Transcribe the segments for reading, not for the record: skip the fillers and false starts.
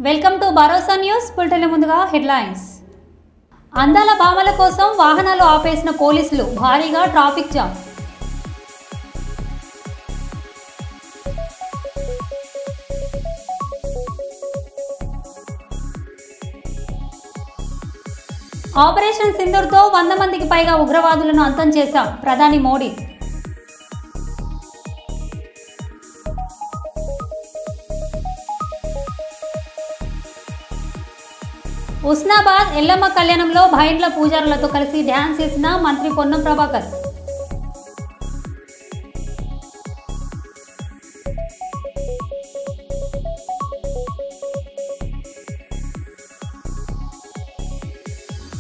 Welcome to Bharosa news. Bulletin ముందుగా headlines. అందాల భామల కోసం వాహనాలు ఆపేసిన పోలీసులు, భారీగా ట్రాఫిక్ జామ్. ఆపరేషన్ సింధూర్తో 100 మందికి పైగా ఉగ్రవాదులను అంతం చేశాం, ప్రధాని మోడీ. ఉస్నాబాద్ ఎల్లమ్మ కళ్యాణంలో భైండ్ల పూజారులతో కలిసి డ్యాన్స్ చేసిన మంత్రి పొన్నం ప్రభాకర్.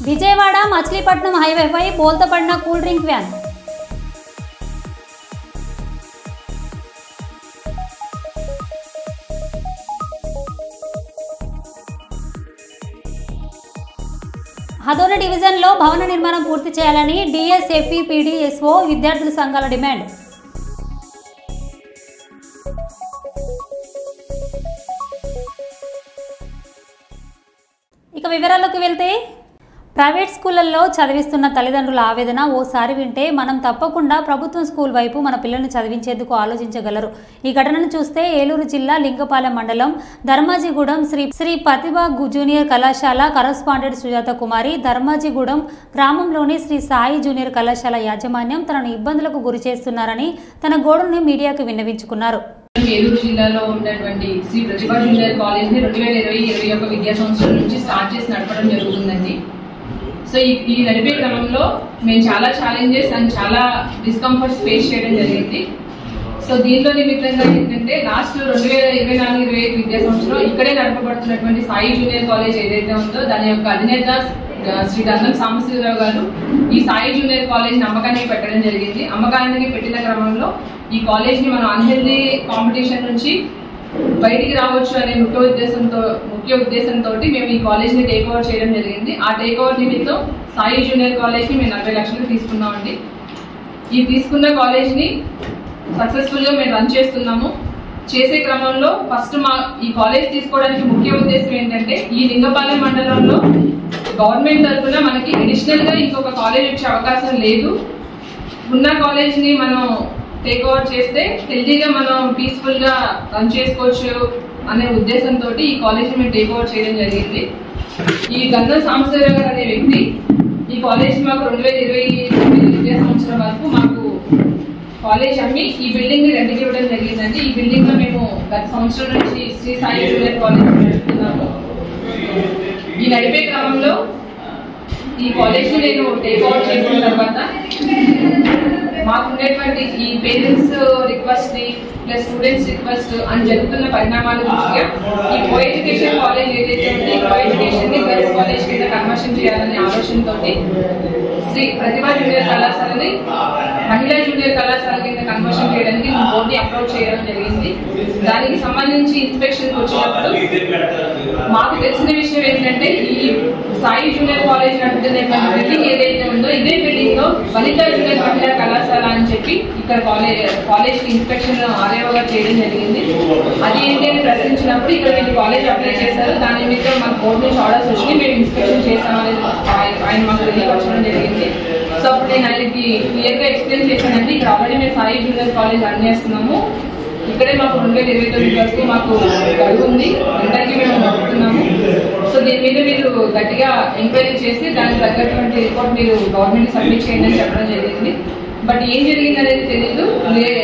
విజయవాడ మచిలీపట్నం హైవేపై బోల్తపడిన కూల్ డ్రింక్ వ్యాన్. హదోని డివిజన్లో భవన నిర్మాణం పూర్తి చేయాలని డిఎస్ఎఫ్ఈ పీడీఎస్ఓ విద్యార్థుల సంఘాల డిమాండ్. ఇక వివరాల్లోకి వెళ్తే, ప్రైవేట్ స్కూళ్లలో చదివిస్తున్న తల్లిదండ్రుల ఆవేదన ఓసారి వింటే మనం తప్పకుండా ప్రభుత్వం స్కూల్ వైపు మన పిల్లల్ని చదివించేందుకు ఆలోచించగలరు. ఈ ఘటనను చూస్తే ఏలూరు జిల్లా లింగపాలెం మండలం ధర్మాజిగూడెం శ్రీ ప్రతిభ జూనియర్ కళాశాల కరస్పాండెంట్ సుజాత కుమారి, ధర్మాజిగూడెం గ్రామంలోని శ్రీ సాయి జూనియర్ కళాశాల యాజమాన్యం తనను ఇబ్బందులకు గురి చేస్తున్నారని తన గోడును మీడియాకు విన్నవించుకున్నారు. ఏలూరు జిల్లాలో ఉన్నటువంటి శ్రీ ప్రతిభ జూనియర్ కాలేజ్ ని 2020-21 విద్యా సంవత్సరం నుంచి స్టార్ట్ చేసి నడపడం జరుగుతుందండి. సో ఈ నడిపే క్రమంలో మేము చాలా ఛాలెంజెస్ అండ్ చాలా డిస్కంఫర్ట్స్ ఫేస్ చేయడం జరిగింది. సో దీనిలో నిమిత్తంగా ఏంటంటే లాస్ట్ 2024-25 విద్యా సంవత్సరం ఇక్కడే నడపబడుతున్నటువంటి సాయి జూనియర్ కాలేజ్ ఏదైతే ఉందో దాని యొక్క అధినేత శ్రీ గంధం సాంబశివరావు గారు ఈ సాయి జూనియర్ కాలేజ్ అమ్మకానికి పెట్టడం జరిగింది. అమ్మకానికి పెట్టిన క్రమంలో ఈ కాలేజ్ ని మనం అన్హెల్దీ కాంపిటీషన్ నుంచి బయటికి రావచ్చు అనే ముఖ్య ఉద్దేశంతో మేము ఈ కాలేజ్ ని టేక్ ఓవర్ చేయడం జరిగింది. ఆ టేక్ ఓవర్ నిమిత్తం సాయి జూనియర్ కాలేజ్ ని మేము 40 లక్షలు తీసుకున్నామండి. ఈ తీసుకున్న కాలేజ్ ని సక్సెస్ఫుల్ గా మేము రన్ చేస్తున్నాము. చేసే క్రమంలో ఫస్ట్ ఈ కాలేజ్ తీసుకోవడానికి ముఖ్య ఉద్దేశం ఏంటంటే ఈ లింగపాలెం మండలంలో గవర్నమెంట్ తరఫున మనకి అడిషనల్ గా ఇంకొక కాలేజ్ వచ్చే అవకాశం లేదు. ఉన్న కాలేజ్ ని మనం టేక్ ఓవర్ చేస్తే హెల్తీగా మనం పీస్ఫుల్ గా రన్ చేసుకోవచ్చు అనే ఉద్దేశంతో ఈ కాలేజ్ మేము టేక్ ఓవర్ చేయడం జరిగింది. ఈ గంధం సాంబశివరావు గారు అనే వ్యక్తి ఈ కాలేజ్ మాకు 2020 విద్యా సంవత్సరం వరకు మాకు కాలేజ్ అమ్మి ఈ బిల్డింగ్ ని రెంట్కి ఇవ్వడం జరిగిందండి. ఈ బిల్డింగ్ లో మేము గత సంవత్సరం నుంచి శ్రీ సాయి జూనియర్ కాలేజ్ నడుపుతున్నాము. ఈ నడిపే క్రమంలో ఈ కాలేజ్ ని నేను టేక్ ఓవర్ చేసిన తర్వాత మాకున్నటువంటి ఈ పేరెంట్స్ రిక్వెస్ట్ ని ప్లస్ స్టూడెంట్స్ రిక్వెస్ట్ అని జరుగుతున్న పరిణామాల దృష్ట్యా ఈ కో ఎడ్యుకేషన్ కాలేజ్ ఏదైతే ఉందో ఈ కో ఎడ్యుకేషన్ ని గర్ల్స్ కాలేజ్ కింద కన్వర్షన్ చేయాలనే ఆలోచనతో శ్రీ ప్రతిభ జూనియర్ కళాశాలని మహిళా జూనియర్ కళాశాల కింద కన్వర్షన్ చేయడానికి మేము బోర్డుని అప్రోచ్ చేయడం జరిగింది. దానికి సంబంధించి ఇన్స్పెక్షన్ వచ్చినప్పుడు మాకు తెలిసిన విషయం ఏంటంటే ఈ సాయి జూనియర్ కాలేజ్ నడుపుతున్నటువంటి బిల్డింగ్ ఏదైతే ఉందో ఇదే బిల్డింగ్ లో వనితా జూనియర్ మహిళా కళాశాల అని చెప్పి ఇక్కడ కాలేజ్ కి ఇన్స్పెక్షన్ ఆర్ఏఓ గారు చేయడం జరిగింది. అది ఏంటి అని ప్రశ్నించినప్పుడు ఇక్కడ వీళ్ళు కాలేజ్ అప్లై చేశారు, దాని నిమిత్తం మాకు బోర్డు నుంచి ఆర్డర్స్ వచ్చి మేము ఇన్స్పెక్షన్ చేస్తామని ఆయన మాకు తెలియపరచడం జరిగింది. సో అప్పుడు నేను ఆయనకి క్లియర్ గా ఎక్స్ప్లెయిన్ చేశానంటే ఇక్కడ ఆల్రెడీ మేము సాయి జూనియర్ కాలేజ్ రన్ చేస్తున్నాము, ఇక్కడే మాకు 2029 వరకు మాకు గడువు ఉంది, అందరికీ మేము నడుపుతున్నాము. సో దీని మీద మీరు గట్టిగా ఎంక్వైరీ చేసి దానికి తగ్గటువంటి రిపోర్ట్ మీరు గవర్నమెంట్ సబ్మిట్ చేయండి అని చెప్పడం జరిగింది. బట్ ఏం జరిగింది అనేది తెలియదు.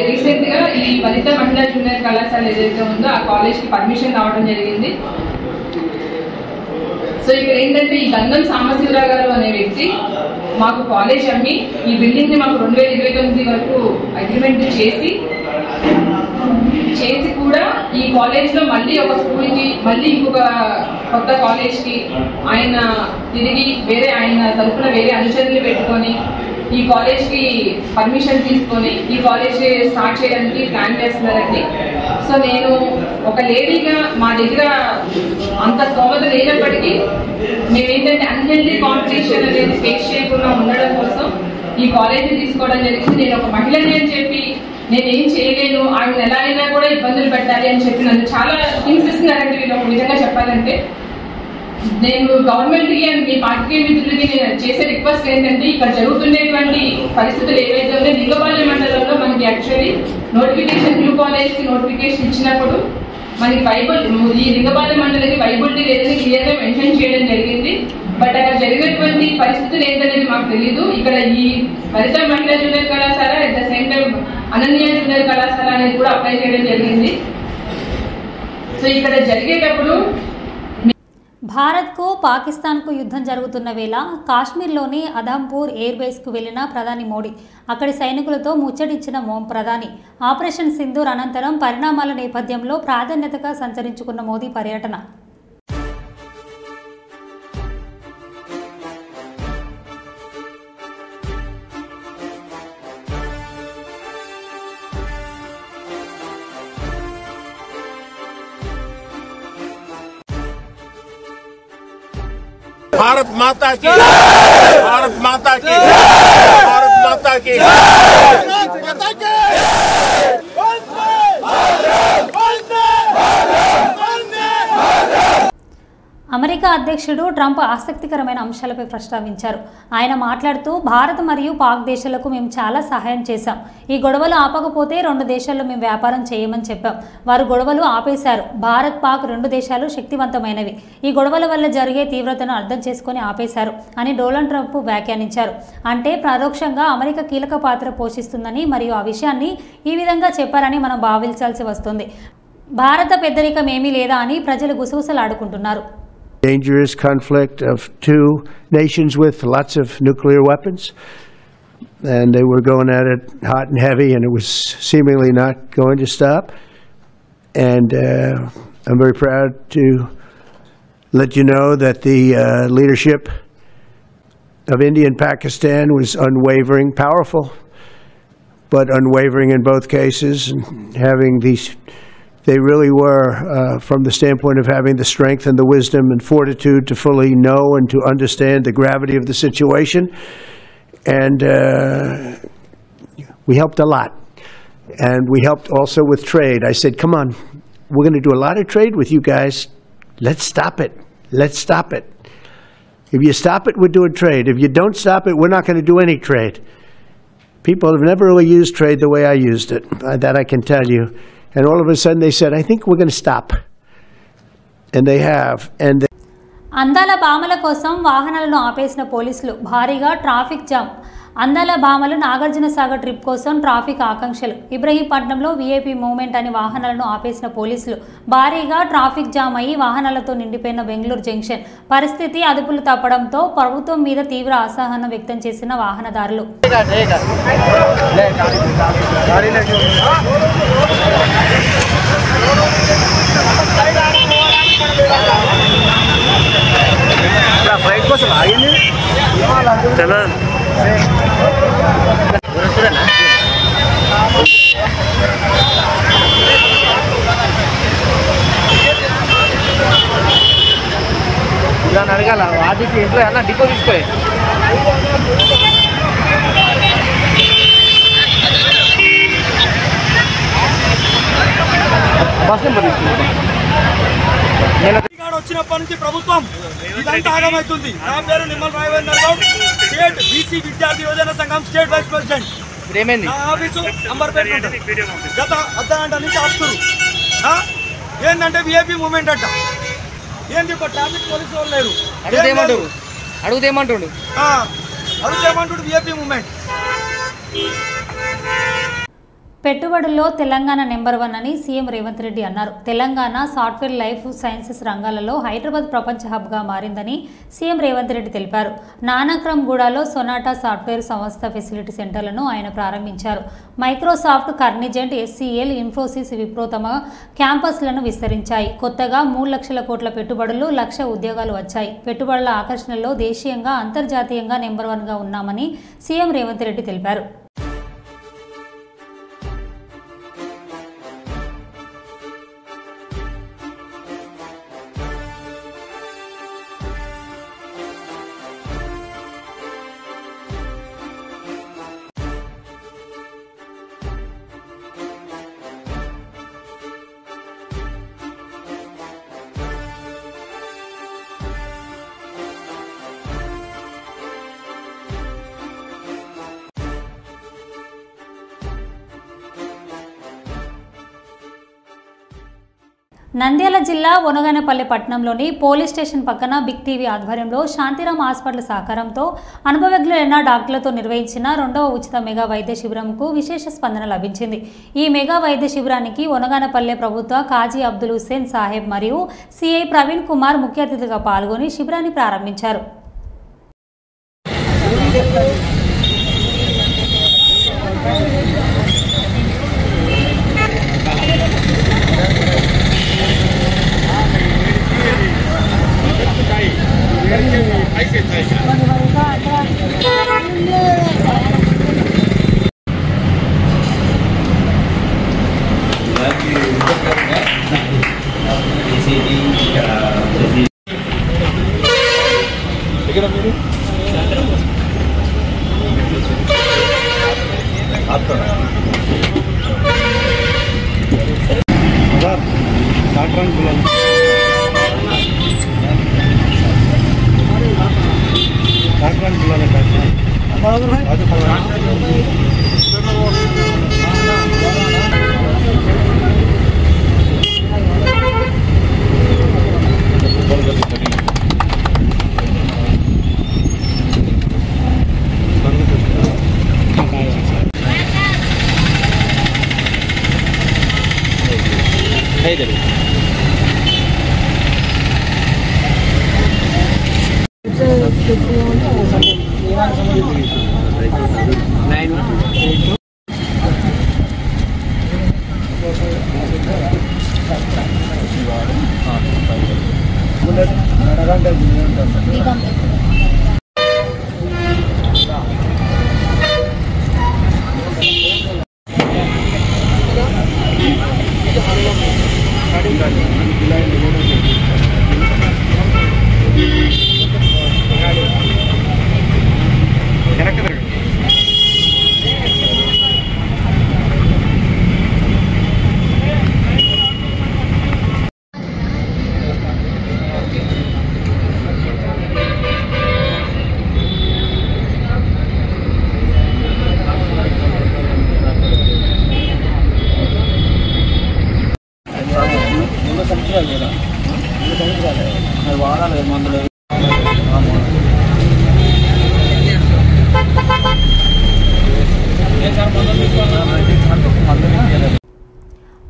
రీసెంట్ గా ఈ వనిత మహిళా జూనియర్ కళాశాల ఏదైతే ఉందో ఆ కాలేజ్ కి పర్మిషన్ రావడం జరిగింది. సో ఇక్కడ ఏంటంటే ఈ గంధం సాంబశివరావు గారు అనే వ్యక్తి మాకు కాలేజ్ అమ్మి ఈ బిల్డింగ్ ని మాకు 2029 వరకు అగ్రిమెంట్ చేసి కూడా ఈ కాలేజ్ లో మళ్ళీ ఒక స్కూల్ కి మళ్ళీ ఇంకొక కొత్త కాలేజ్ కి ఆయన తిరిగి ఆయన తరఫున వేరే అనుచరులు పెట్టుకొని ఈ కాలేజ్ కి పర్మిషన్ తీసుకొని ఈ కాలేజ్ స్టార్ట్ చేయడానికి ప్లాన్ చేస్తున్నారండి. సో నేను ఒక లేడీగా మా దగ్గర అంత స్తోమత లేనప్పటికీ మేమేంటంటే అన్హెల్దీ కాంపిటీషన్ అనేది ఫేస్ చేయకుండా ఉండడం కోసం ఈ కాలేజ్ తీసుకోవడం జరిగింది. నేను ఒక మహిళని అని చెప్పి నేనేం చేయలేను, ఆవిడ ఎలా అయినా కూడా ఇబ్బందులు పెట్టాలి అని చెప్పి నన్ను చాలా హింసిస్తున్నారంటే వీళ్ళు ఒక విధంగా చెప్పాలంటే. నేను గవర్నమెంట్ కి అండ్ మీ పార్టీ మిత్రులకి నేను చేసే రిక్వెస్ట్ ఏంటంటే, ఇక్కడ జరుగుతున్నటువంటి పరిస్థితులు ఏవైతే ఉన్నాయో లింగపాలెం మండలంలో మనకి యాక్చువల్లీ నోటిఫికేషన్ న్యూ కాలేజ్ కి నోటిఫికేషన్ ఇచ్చినప్పుడు మనకి ఈ లింగపాలెం మండలికి వైబిలిటీ లేదని క్లియర్ గా మెన్షన్ చేయడం జరిగింది. బట్ అక్కడ జరిగినటువంటి పరిస్థితులు ఏంటనేది మాకు తెలీదు. ఇక్కడ ఈ లలిత మహిళా జూనియర్ కళాశాల at the same time Ananya junior కళాశాల అనేది కూడా అప్లై చేయడం జరిగింది. సో ఇక్కడ జరిగేటప్పుడు భారత్కు పాకిస్తాన్కు యుద్ధం జరుగుతున్న వేళ కాశ్మీర్లోని అధంపూర్ ఎయిర్ బేస్కు వెళ్లిన ప్రధాని మోడీ అక్కడి సైనికులతో ముచ్చటించిన ప్రధాని ఆపరేషన్ సింధూర్ అనంతరం పరిణామాల నేపథ్యంలో ప్రాధాన్యతగా సంచరించుకున్న మోదీ పర్యటన. भारत माता की, भारत माता की, भारत माता की, అమెరికా అధ్యక్షుడు ట్రంప్ ఆసక్తికరమైన అంశాలపై ప్రస్తావించారు. ఆయన మాట్లాడుతూ భారత్ మరియు పాక్ దేశాలకు మేము చాలా సహాయం చేశాం. ఈ గొడవలు ఆపకపోతే 2 దేశాల్లో మేము వ్యాపారం చేయమని చెప్పాం. వారు గొడవలు ఆపేశారు. భారత్ పాక్ 2 దేశాలు శక్తివంతమైనవి. ఈ గొడవల వల్ల జరిగే తీవ్రతను అర్థం చేసుకుని ఆపేశారు అని డొనాల్డ్ ట్రంప్ వ్యాఖ్యానించారు. అంటే పరోక్షంగా అమెరికా కీలక పాత్ర పోషిస్తుందని మరియు ఆ విషయాన్ని ఈ విధంగా చెప్పారని మనం భావించాల్సి వస్తుంది. భారత పెద్దరికం ఏమీ లేదా అని ప్రజలు గుసగుసలాడుకుంటున్నారు. Dangerous conflict of 2 nations with lots of nuclear weapons, and they were going at it hot and heavy, and it was seemingly not going to stop. And I'm very proud to let you know that the leadership of India and Pakistan was unwavering, powerful, but unwavering in both cases, and having these. They really were, from the standpoint of having the strength and the wisdom and fortitude to fully know and to understand the gravity of the situation. And we helped a lot. And we helped also with trade. I said, come on, we're going to do a lot of trade with you guys. Let's stop it. Let's stop it. If you stop it, we're doing trade. If you don't stop it, we're not going to do any trade. People have never really used trade the way I used it. That I can tell you. And all of a sudden they said, I think we're going to stop. And they have. And అందాల భామల కోసం వాహనాలను ఆపేసిన పోలీసులు భారీగా traffic jam. అందాల భామలు Nagarjuna Sagar trip కోసం traffic ఆకాంక్షలు. ఇబ్రహీంపట్నంలో VIP movement అని వాహనాలను ఆపేసిన పోలీసులు భారీగా ట్రాఫిక్ జామ్ అయ్యి వాహనాలతో నిండిపోయిన బెంగళూరు జంక్షన్. పరిస్థితి అదుపులు తప్పడంతో ప్రభుత్వం మీద తీవ్ర అసహనం వ్యక్తం చేసిన వాహనదారులు. అడగాల వాటికి ఇంట్లో అన్న డిపో తీసుకో. బస్ నెంబర్ వచ్చినప్పటి నుంచి ప్రభుత్వం ఇదంతా ఆగమవుతుంది. నా పేరు నిమ్మల రాఘవేంద్ర గౌడ్, స్టేట్ బీసీ విద్యార్థి యోజన సంఘం స్టేట్ వైస్ ప్రెసిడెంట్. ఏమైంది? నా ఆఫీసు అంబర్పేట గత అర్ధగంట నుంచి ఆపుతున్నారు. ఏంటంటే విఐపీ మూవ్మెంట్ అంట. ఏంటి ట్రాఫిక్ పోలీసు వాళ్ళు లేరు. అడుగుతేమంటుడు విఐపీ మూవ్మెంట్. పెట్టుబడుల్లో తెలంగాణ నెంబర్ 1 అని సీఎం రేవంత్ రెడ్డి అన్నారు. తెలంగాణ సాఫ్ట్వేర్ లైఫ్ సైన్సెస్ రంగాలలో హైదరాబాద్ ప్రపంచ హబ్గా మారిందని సీఎం రేవంత్ రెడ్డి తెలిపారు. నానక్రమ్గూడలో సొనాటా సాఫ్ట్వేర్ సంస్థ ఫెసిలిటీ సెంటర్లను ఆయన ప్రారంభించారు. మైక్రోసాఫ్ట్, కర్నిజెంట్, ఎస్సీఎల్, ఇన్ఫోసిస్, విప్రో తమ క్యాంపస్లను విస్తరించాయి. కొత్తగా 3 లక్షల కోట్ల పెట్టుబడులు, 1,00,000 ఉద్యోగాలు వచ్చాయి. పెట్టుబడుల ఆకర్షణలో దేశీయంగా, అంతర్జాతీయంగా నెంబర్ 1గా ఉన్నామని సీఎం రేవంత్ రెడ్డి తెలిపారు. నంద్యాల జిల్లా ఒనగానపల్లి పట్టణంలోని పోలీస్ స్టేషన్ పక్కన బిగ్ టీవీ ఆధ్వర్యంలో శాంతిరామ్ హాస్పిటల్ సహకారంతో అనుభవజ్ఞులైన డాక్టర్లతో నిర్వహించిన 2వ ఉచిత మెగా వైద్య శిబిరంకు విశేష స్పందన లభించింది. ఈ మెగా వైద్య శిబిరానికి ఒనగానపల్లె ప్రభుత్వ కాజీ అబ్దుల్ హుస్సేన్ సాహెబ్ మరియు సిఐ ప్రవీణ్ కుమార్ ముఖ్య అతిథిగా పాల్గొని శిబిరాన్ని ప్రారంభించారు.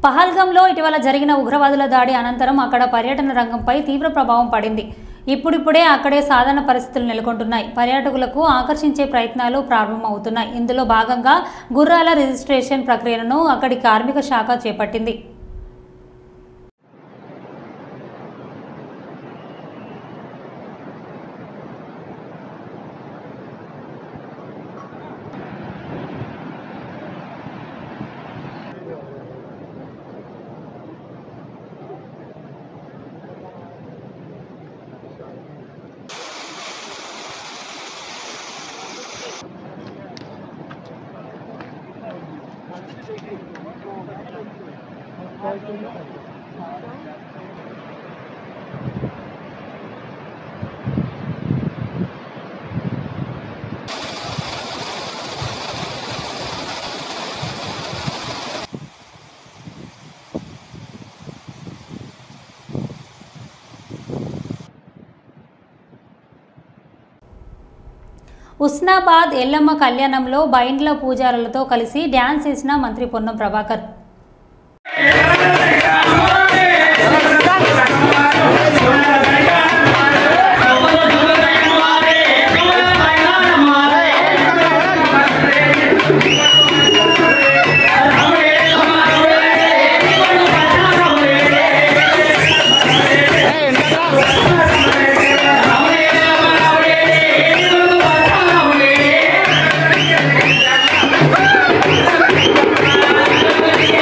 పహల్గాంలో ఇటీవల జరిగిన ఉగ్రవాదుల దాడి అనంతరం అక్కడ పర్యటన రంగంపై తీవ్ర ప్రభావం పడింది. ఇప్పుడిప్పుడే అక్కడే సాధారణ పరిస్థితులు నెలకొంటున్నాయి. పర్యాటకులకు ఆకర్షించే ప్రయత్నాలు ప్రారంభమవుతున్నాయి. ఇందులో భాగంగా గుర్రాల రిజిస్ట్రేషన్ ప్రక్రియను అక్కడి కార్మిక శాఖ చేపట్టింది. ఉస్నాబాద్ ఎల్లమ్మ కళ్యాణంలో బైండ్ల పూజారులతో కలిసి డ్యాన్స్ చేసిన మంత్రి పొన్నం ప్రభాకర్. Yeah.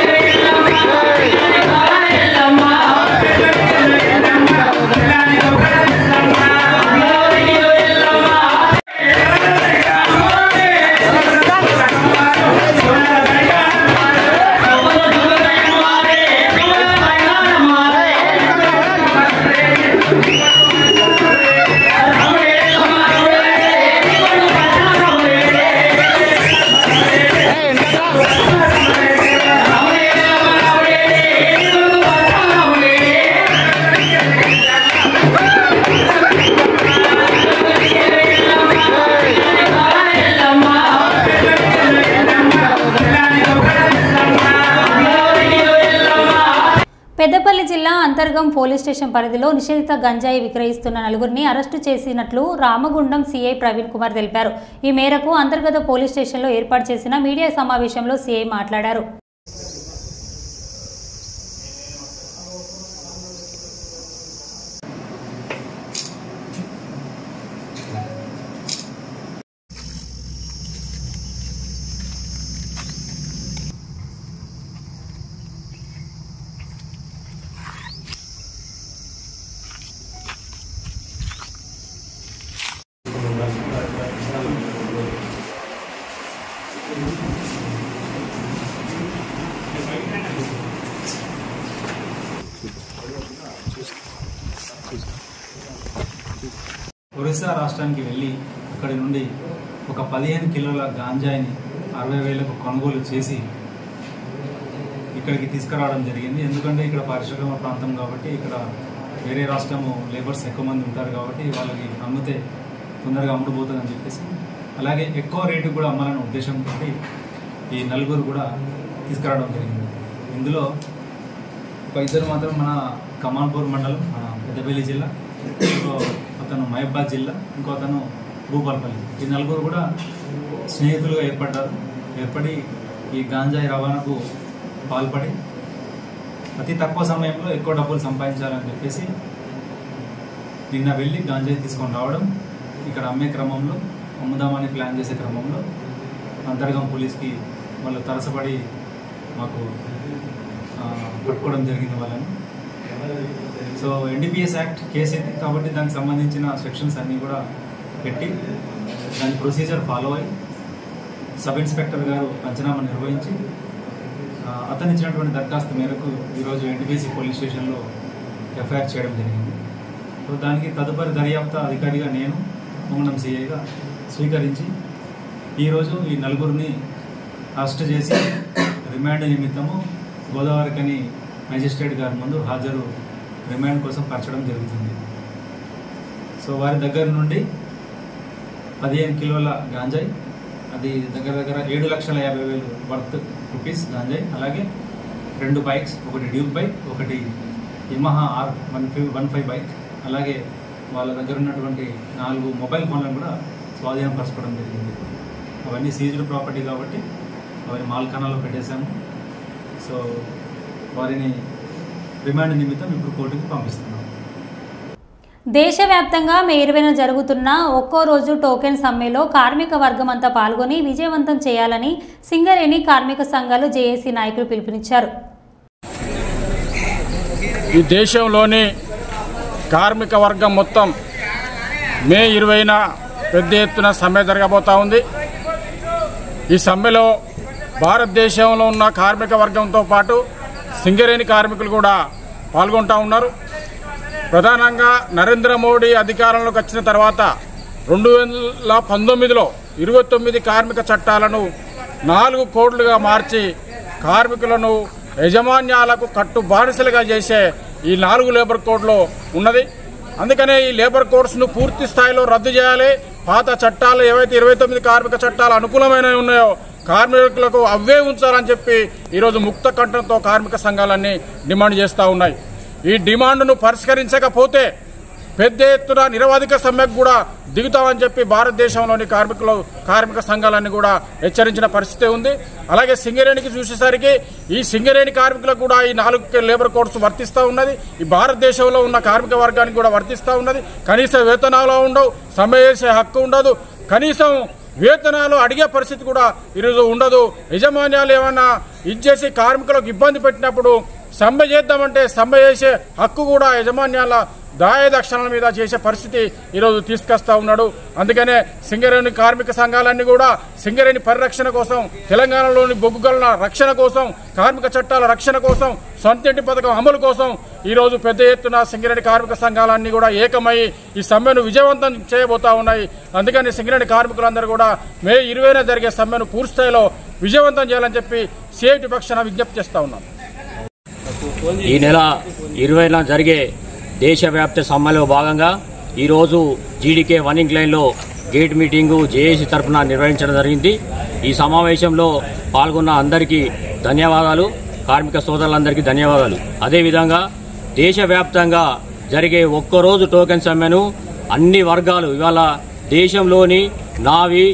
జిల్లా అంతర్గం పోలీస్ స్టేషన్ పరిధిలో నిషేధిత గంజాయి విక్రయిస్తున్న నలుగురిని అరెస్టు చేసినట్లు రామగుండం సిఐ ప్రవీణ్ కుమార్ తెలిపారు. ఈ మేరకు అంతర్గత పోలీస్ స్టేషన్లో ఏర్పాటు చేసిన మీడియా సమావేశంలో సిఐ మాట్లాడారు. ఒరిస్సా రాష్ట్రానికి వెళ్ళి అక్కడి నుండి ఒక 15 కిలోల గాంజాయిని 60,000కు కొనుగోలు చేసి ఇక్కడికి తీసుకురావడం జరిగింది. ఎందుకంటే ఇక్కడ పరిశ్రమ ప్రాంతం కాబట్టి ఇక్కడ వేరే రాష్ట్రము లేబర్స్ ఎక్కువ మంది ఉంటారు కాబట్టి వాళ్ళకి అమ్మితే తొందరగా అమ్ముడుపోతుందని చెప్పేసి, అలాగే ఎక్కువ రేటు కూడా అమ్మాలనే ఉద్దేశంతో ఈ నలుగురు కూడా తీసుకురావడం జరిగింది. ఇందులో ఒక ఇద్దరు మాత్రం మన కమాన్పూర్ మండలం, మన పెద్దపల్లి జిల్లా, అతను మహబాద్ జిల్లా, ఇంకో అతను భూపాలపల్లి. ఈ నలుగురు కూడా స్నేహితులుగా ఏర్పడి ఈ గాంజాయి రవాణాకు పాల్పడి అతి తక్కువ సమయంలో ఎక్కువ డబ్బులు సంపాదించాలని చెప్పేసి నిన్న వెళ్ళి గాంజాయి తీసుకొని రావడం, ఇక్కడ అమ్మే క్రమంలో, అమ్ముదామని ప్లాన్ చేసే క్రమంలో అంతర్గం పోలీస్కి వాళ్ళు తరసపడి మాకు పట్టుకోవడం జరిగింది వాళ్ళని. సో ఎన్డీపీఎస్ యాక్ట్ కేసు ఇది కాబట్టి దానికి సంబంధించిన సెక్షన్స్ అన్నీ కూడా పెట్టి దాని ప్రొసీజర్ ఫాలో అయ్యి సబ్ ఇన్స్పెక్టర్ గారు పంచనామా నిర్వహించి అతను ఇచ్చినటువంటి దరఖాస్తు మేరకు ఈరోజు ఎన్టీపీసీ పోలీస్ స్టేషన్లో ఎఫ్ఐఆర్ చేయడం జరిగింది. సో దానికి తదుపరి దర్యాప్తు అధికారిగా నేను మంగళం సిఐగా స్వీకరించి ఈరోజు ఈ నలుగురిని అరెస్ట్ చేసి రిమాండ్ నిమిత్తము గోదావరికని మేజిస్ట్రేట్ గారి ముందు హాజరు రిమాండ్ కోసం పరచడం జరుగుతుంది. సో వారి దగ్గర నుండి 15 కిలోల గాంజాయి, అది దగ్గర 7,50,000 వర్త్ రూపీస్ గాంజాయి, అలాగే 2 బైక్స్, ఒకటి డ్యూక్ బైక్, ఒకటి యమహా R115 బైక్, అలాగే వాళ్ళ దగ్గర ఉన్నటువంటి 4 మొబైల్ ఫోన్లను కూడా స్వాధీనపరచుకోవడం జరిగింది. అవన్నీ సీజ్డ్ ప్రాపర్టీ కాబట్టి అవన్నీ మాల్ఖానాలో పెట్టేశాము. సో వారిని రిమాండ్ నిమిత్తం ఇప్పుడు కోర్టుకి పంపిస్తున్నాం. దేశవ్యాప్తంగా మే 20న జరుగుతున్న ఒక్కో రోజు టోకెన్ సమ్మెలో కార్మిక వర్గం అంతా పాల్గొని విజయవంతం చేయాలని సింగరేణి కార్మిక సంఘాలు జేఏసీ నాయకులు పిలుపునిచ్చారు. ఈ దేశంలోని కార్మిక వర్గం మొత్తం మే 20న పెద్ద ఎత్తున సమ్మె జరగబోతా ఉంది. ఈ సమ్మెలో భారతదేశంలో ఉన్న కార్మిక వర్గంతో పాటు సింగరేణి కార్మికులు కూడా పాల్గొంటూ ఉన్నారు. ప్రధానంగా నరేంద్ర మోడీ అధికారంలోకి వచ్చిన తర్వాత 2019లో 29 కార్మిక చట్టాలను 4 కోడ్లుగా మార్చి కార్మికులను యజమాన్యాలకు కట్టు బానిసలుగా చేసే ఈ 4 లేబర్ కోడ్లో ఉన్నది. అందుకనే ఈ లేబర్ కోడ్స్ను పూర్తి స్థాయిలో రద్దు చేయాలి. పాత చట్టాలు ఏవైతే 29 కార్మిక చట్టాలు అనుకూలమైనవి ఉన్నాయో కార్మికులకు అవే ఉంచాలని చెప్పి ఈరోజు ముక్త కంఠంతో కార్మిక సంఘాలన్నీ డిమాండ్ చేస్తూ ఉన్నాయి. ఈ డిమాండ్ను పరిష్కరించకపోతే పెద్ద ఎత్తున నిరవధిక సమ్మెకు కూడా దిగుతామని చెప్పి భారతదేశంలోని కార్మిక సంఘాలన్నీ కూడా హెచ్చరించిన పరిస్థితి ఉంది. అలాగే సింగరేణికి చూసేసరికి ఈ సింగరేణి కార్మికులకు కూడా ఈ 4 లేబర్ కోడ్స్ వర్తిస్తూ ఉన్నది. ఈ భారతదేశంలో ఉన్న కార్మిక వర్గానికి కూడా వర్తిస్తూ ఉన్నది. కనీస వేతనాలు ఉండవు, సమ్మె చేసే హక్కు ఉండదు, కనీసం వేతనాలు అడిగే పరిస్థితి కూడా ఈరోజు ఉండదు. యజమాన్యాలు ఏమన్నా ఇచ్చేసి కార్మికులకు ఇబ్బంది పెట్టినప్పుడు సమ్మె చేద్దామంటే సమ్మె చేసే హక్కు కూడా యజమాన్యాల దాయదక్షణల మీద చేసే పరిస్థితి ఈరోజు తీసుకొస్తా ఉన్నాడు. అందుకనే సింగరేణి కార్మిక సంఘాలన్నీ కూడా సింగరేణి పరిరక్షణ కోసం, తెలంగాణలోని బొగ్గు గనుల రక్షణ కోసం, కార్మిక చట్టాల రక్షణ కోసం, సొంత ఇంటి పథకం అమలు కోసం ఈరోజు పెద్ద ఎత్తున సింగరేణి కార్మిక సంఘాలన్నీ కూడా ఏకమై ఈ సమ్మెను విజయవంతం చేయబోతా ఉన్నాయి. అందుకని సింగరేణి కార్మికులందరూ కూడా మే 20న జరిగే సమ్మెను పూర్తిస్థాయిలో విజయవంతం చేయాలని చెప్పి సిఐటి పక్షాన విజ్ఞప్తి చేస్తా ఉన్నాం. ఈ నెల 20న జరిగే దేశవ్యాప్త సమ్మెలో భాగంగా ఈరోజు జీడీకే 1 ఇంక్లైన్లో గేట్ మీటింగు జేఏసీ తరఫున నిర్వహించడం జరిగింది. ఈ సమావేశంలో పాల్గొన్న అందరికీ ధన్యవాదాలు, కార్మిక సోదరులందరికీ ధన్యవాదాలు. అదేవిధంగా దేశవ్యాప్తంగా జరిగే ఒక్కరోజు టోకెన్ సమ్మెను అన్ని వర్గాలు ఇవాళ దేశంలోని నావీ,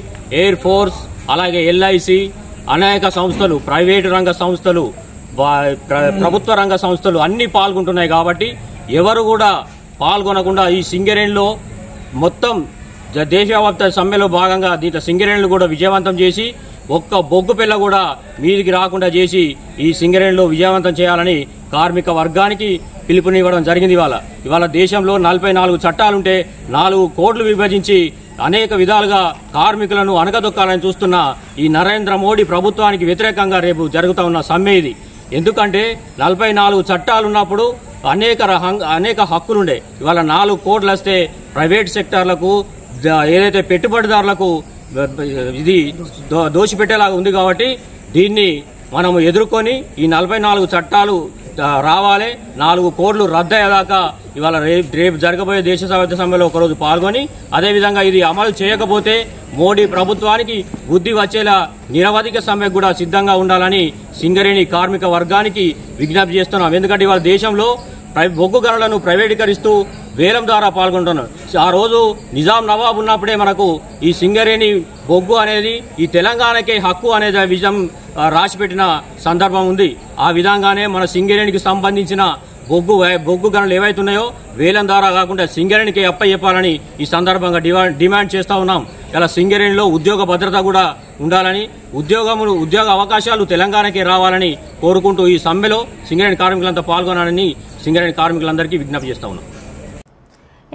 ఎయిర్ ఫోర్స్, అలాగే ఎల్ఐసి, అనేక సంస్థలు, ప్రైవేటు రంగ సంస్థలు, ప్రభుత్వ రంగ సంస్థలు అన్నీ పాల్గొంటున్నాయి. కాబట్టి ఎవరు కూడా పాల్గొనకుండా ఈ సింగరేణిలో మొత్తం దేశవ్యాప్త సమ్మెలో భాగంగా దీంట్లో సింగరేణులు కూడా విజయవంతం చేసి ఒక్క బొగ్గు పిల్ల కూడా మీదికి రాకుండా చేసి ఈ సింగరేణిలో విజయవంతం చేయాలని కార్మిక వర్గానికి పిలుపునివ్వడం జరిగింది. ఇవాళ దేశంలో 44 చట్టాలుంటే 4 కోడ్లు విభజించి అనేక విధాలుగా కార్మికులను అణగదొక్కాలని చూస్తున్న ఈ నరేంద్ర మోడీ ప్రభుత్వానికి వ్యతిరేకంగా రేపు జరుగుతూ ఉన్న సమ్మె ఇది. ఎందుకంటే 44 చట్టాలున్నప్పుడు అనేక హక్కులుండే. ఇవాళ 4 కోడ్లు వస్తే ప్రైవేట్ సెక్టార్లకు ఏదైతే పెట్టుబడిదారులకు ఇది దోషిపెట్టేలాగా ఉంది. కాబట్టి దీన్ని మనం ఎదుర్కొని ఈ 44 చట్టాలు రావాలి, 4 కోడ్లు రద్దయ్యేదాకా ఇవాళ రేపు జరగబోయే దేశవ్యాప్త సమ్మెలో ఒకరోజు పాల్గొని, అదేవిధంగా ఇది అమలు చేయకపోతే మోడీ ప్రభుత్వానికి బుద్ధి వచ్చేలా నిరవధిక సమ్మెకు కూడా సిద్ధంగా ఉండాలని సింగరేణి కార్మిక వర్గానికి విజ్ఞప్తి చేస్తున్నాం. ఎందుకంటే ఇవాళ దేశంలో బొగ్గు గనులను ప్రైవేటీకరిస్తూ వేలం ద్వారా పాల్గొంటున్నారు. ఆ రోజు నిజాం నవాబ్ ఉన్నప్పుడే మనకు ఈ సింగరేణి బొగ్గు అనేది ఈ తెలంగాణకే హక్కు అనేది విజయం రాసిపెట్టిన సందర్భం ఉంది. ఆ విధంగానే మన సింగరేణికి సంబంధించిన బొగ్గు గనులు ఏవైతున్నాయో వేలం ద్వారా కాకుండా సింగరేణికి అప్పచెప్పాలని ఈ సందర్భంగా డిమాండ్ చేస్తూ ఉన్నాం. ఇలా సింగరేణిలో ఉద్యోగ భద్రత కూడా ఉండాలని, ఉద్యోగ అవకాశాలు తెలంగాణకే రావాలని కోరుకుంటూ ఈ సమ్మెలో సింగరేణి కార్మికులంతా పాల్గొనాలని సింగరేణి కార్మికులందరికీ విజ్ఞప్తి చేస్తా ఉన్నాం.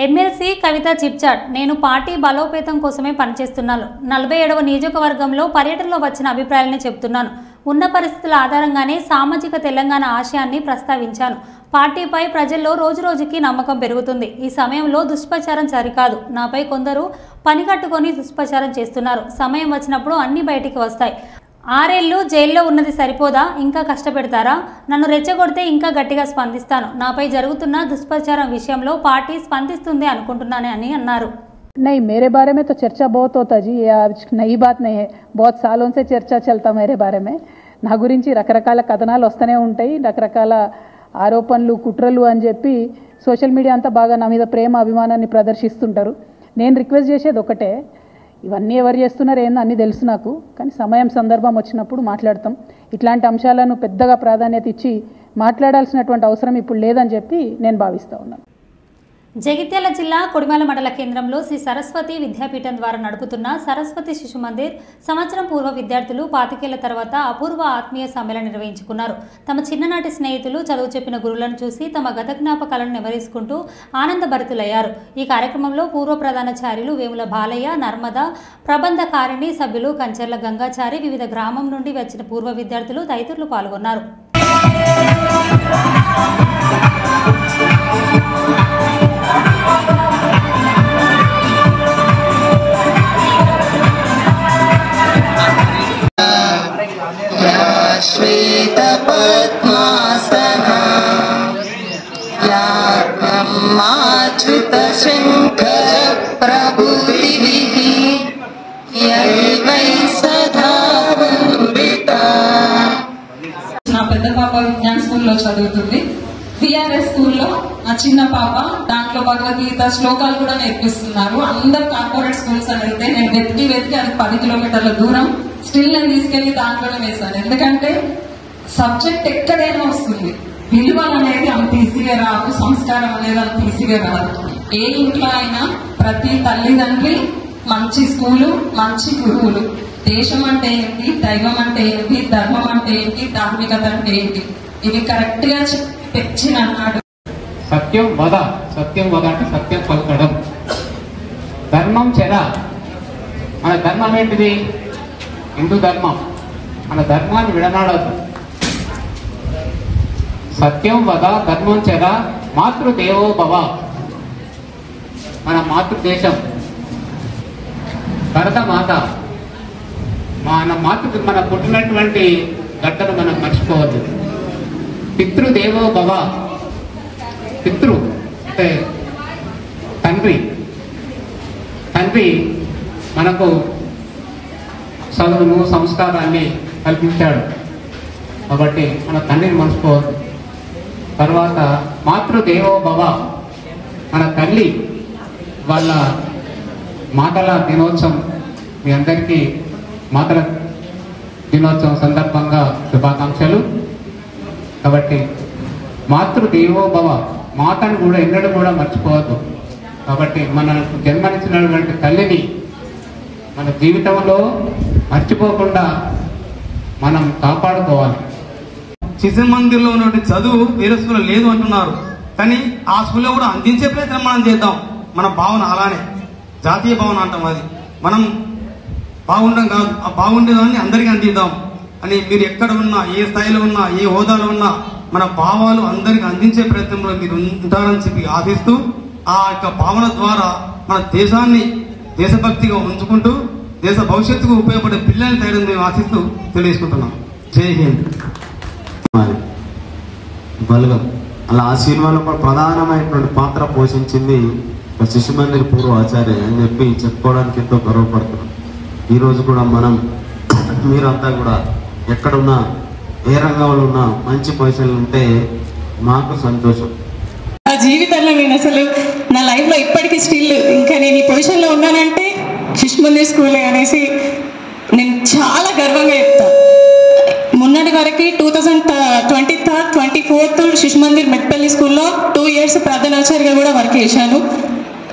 ఎమ్మెల్సీ కవిత చిట్చాట్. నేను పార్టీ బలోపేతం కోసమే పనిచేస్తున్నాను. 47వ నియోజకవర్గంలో పర్యటనలో వచ్చిన అభిప్రాయాలనే చెబుతున్నాను. ఉన్న పరిస్థితుల ఆధారంగానే సామాజిక తెలంగాణ ఆశయాన్ని ప్రస్తావించాను. పార్టీపై ప్రజల్లో రోజురోజుకి నమ్మకం పెరుగుతుంది. ఈ సమయంలో దుష్ప్రచారం సరికాదు. నాపై కొందరు పని కట్టుకొని దుష్ప్రచారం చేస్తున్నారు. సమయం వచ్చినప్పుడు అన్ని బయటికి వస్తాయి. 6 ఏళ్లు జైల్లో ఉన్నది సరిపోదా? ఇంకా కష్టపెడతారా? నన్ను రెచ్చగొడితే ఇంకా గట్టిగా స్పందిస్తాను. నాపై జరుగుతున్న దుష్ప్రచారం విషయంలో పార్టీ స్పందిస్తుంది అనుకుంటున్నాను అని అన్నారు. नहीं, मेरे बारे में तो चर्चा बहुत होता जी, ये आज नई बात नहीं है. बहुत सालों से चर्चा चलता मेरे बारे में. నా గురించి రకరకాల కథనాలు వస్తూనే ఉంటాయి, రకరకాల ఆరోపణలు, కుట్రలు అని చెప్పి సోషల్ మీడియా అంతా బాగా నా మీద ప్రేమ అభిమానాన్ని ప్రదర్శిస్తుంటారు. నేను రిక్వెస్ట్ చేసేది ఒకటే, ఇవన్నీ ఎవరు చేస్తున్నారు ఏందో అన్నీ తెలుసు నాకు, కానీ సమయం సందర్భం వచ్చినప్పుడు మాట్లాడతాం. ఇట్లాంటి అంశాలను పెద్దగా ప్రాధాన్యత ఇచ్చి మాట్లాడాల్సినటువంటి అవసరం ఇప్పుడు లేదని చెప్పి నేను భావిస్తూ ఉన్నాను. జగిత్యాల జిల్లా కొడిమేల మండల కేంద్రంలో శ్రీ సరస్వతి విద్యాపీఠం ద్వారా నడుపుతున్న సరస్వతి శిశు మందిర్ సంవత్సరం పూర్వ విద్యార్థులు 25 ఏళ్ల తర్వాత అపూర్వ ఆత్మీయ సమ్మేళనం నిర్వహించుకున్నారు. తమ చిన్ననాటి స్నేహితులు చదువు చెప్పిన గురువులను చూసి తమ గత జ్ఞాపకాలను నెమరేసుకుంటూ ఆనందభరితులయ్యారు. ఈ కార్యక్రమంలో పూర్వ ప్రధానాచార్యులు వేముల బాలయ్య, నర్మద, ప్రబంధకారిణి సభ్యులు కంచర్ల గంగాచారి, వివిధ గ్రామం నుండి వచ్చిన పూర్వ విద్యార్థులు తదితరులు పాల్గొన్నారు. श्वेत पद्मासना या ब्रह्माच्युत शंकर प्रभुतिभिः यैवै सदा वन्दिता. నా పెద్ద పాప విజ్ఞాన్ స్కూల్లో చదువుతుంది. విఆర్ఎస్ స్కూల్లో నా చిన్న పాప దాంట్లో భగవద్గీత శ్లోకాలు కూడా నేర్పిస్తున్నారు. అందరు కార్పొరేట్ స్కూల్స్ అని వెళ్తే నేను వెతికి అది 10 కిలోమీటర్ల దూరం స్టిల్ నేను తీసుకెళ్లి దాంట్లోనే వేశాను. ఎందుకంటే సబ్జెక్ట్ ఎక్కడైనా వస్తుంది, విలువలు అనేది అంత ఈజీగా రాదు, సంస్కారం అనేది అంత ఈజీగా రాదు. ఏ ఇంట్లో అయినా ప్రతి తల్లిదండ్రి మంచి స్కూలు, మంచి గురువులు. దేశం అంటే ఏంటి, దైవం అంటే ఏంటి, ధర్మం అంటే ఏంటి, ధార్మికత అంటే ఏంటి, ఇవి కరెక్ట్ గా పెంచి అన్నాడు. సత్యం వద, సత్యం వద అంటే సత్యం పలకడం. ధర్మం చెర. మన ధర్మం ఏంటిది? హిందూ ధర్మం. మన ధర్మాన్ని విడనాడద్దు. సత్యం వద, ధర్మం చెర, మాతృదేవో భవ. మన మాతృదేశం భరతమాత, మన పుట్టినటువంటి గడ్డను మనం మర్చిపోవద్దు. పితృదేవో భవ. పితృ అంటే తండ్రి. తండ్రి మనకు చదువును, సంస్కారాన్ని కల్పించాడు. కాబట్టి మన తండ్రిని మర్చిపోవద్దు. తర్వాత మాతృదేవో భవ, మన తల్లి వాళ్ళ మాతల దినోత్సవం. మీ అందరికీ మాతల దినోత్సవం సందర్భంగా శుభాకాంక్షలు. కాబట్టి మాతృదేవో భవ, మాతను కూడా ఎన్నడూ కూడా మర్చిపోవద్దు. కాబట్టి మనకు జన్మనిచ్చినటువంటి తల్లిని మన జీవితంలో మర్చిపోకుండా మనం కాపాడుకోవాలి. శిశు మందిర్లో ఉన్నటువంటి చదువు వేరే స్కూల్లో లేదు అంటున్నారు, కానీ ఆ స్కూల్లో కూడా అందించే ప్రయత్నం మనం చేద్దాం. మన భావన అలానే జాతీయ భావన అంటాం, అది మనం బాగుండం కాదు, ఆ బాగుండేదాన్ని అందరికీ అందిద్దాం అని మీరు ఎక్కడ ఉన్నా, ఏ స్థాయిలో ఉన్నా, ఏ హోదాలో ఉన్నా మన భావాలు అందరికీ అందించే ప్రయత్నంలో మీరు ఉంటారని చెప్పి ఆశిస్తూ, ఆ యొక్క భావన ద్వారా మన దేశాన్ని దేశభక్తిగా ఉంచుకుంటూ దేశ భవిష్యత్తుకు ఉపయోగపడే పిల్లల్ని తయారు మేము ఆశిస్తూ తెలియజేసుకుంటున్నాం. జై హింద్. బలగం అలా ఆ సినిమాలో కూడా ప్రధానమైనటువంటి పాత్ర పోషించింది శిశు మందిర్ పూర్వ ఆచార్య అని చెప్పి చెప్పుకోవడానికి ఎంతో గర్వపడుతున్నాం. ఈరోజు కూడా మనం మీరంతా కూడా ఎక్కడున్నా, ఏ రంగంలో ఉన్నా మంచి పొజిషన్లు ఉంటే మాకు సంతోషం. నా జీవితంలో నేను అసలు నా లైఫ్లో ఇప్పటికీ స్టిల్ ఇంకా నేను ఈ పొజిషన్లో ఉన్నానంటే శిశు మందిర్ స్కూలే అనేసి నేను చాలా గర్వంగా చెప్తాను. మొన్నటి వరకు 2023-24 శిశు మందిర్ మెట్పల్లి స్కూల్లో 2 years ప్రధానాచార్యగా కూడా వర్క్ చేశాను.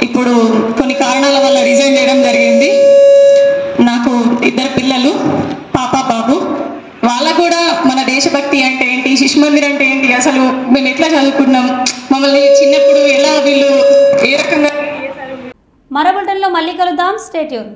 ఇప్పుడు కొన్ని కారణాల వల్ల రిజైన్ చేయడం జరిగింది. నాకు 2 పిల్లలు, పాప బాబు. వాళ్ళకు కూడా మన దేశభక్తి అంటే ఏంటి, శిశు మందిర్ అంటే ఏంటి, అసలు మేము ఎట్లా చదువుకున్నాం, మమ్మల్ని చిన్నప్పుడు ఎలా వీళ్ళు ఏ రకంగా. మరో బులెటిన్లో మళ్ళీ కలుద్దాం. Stay tune.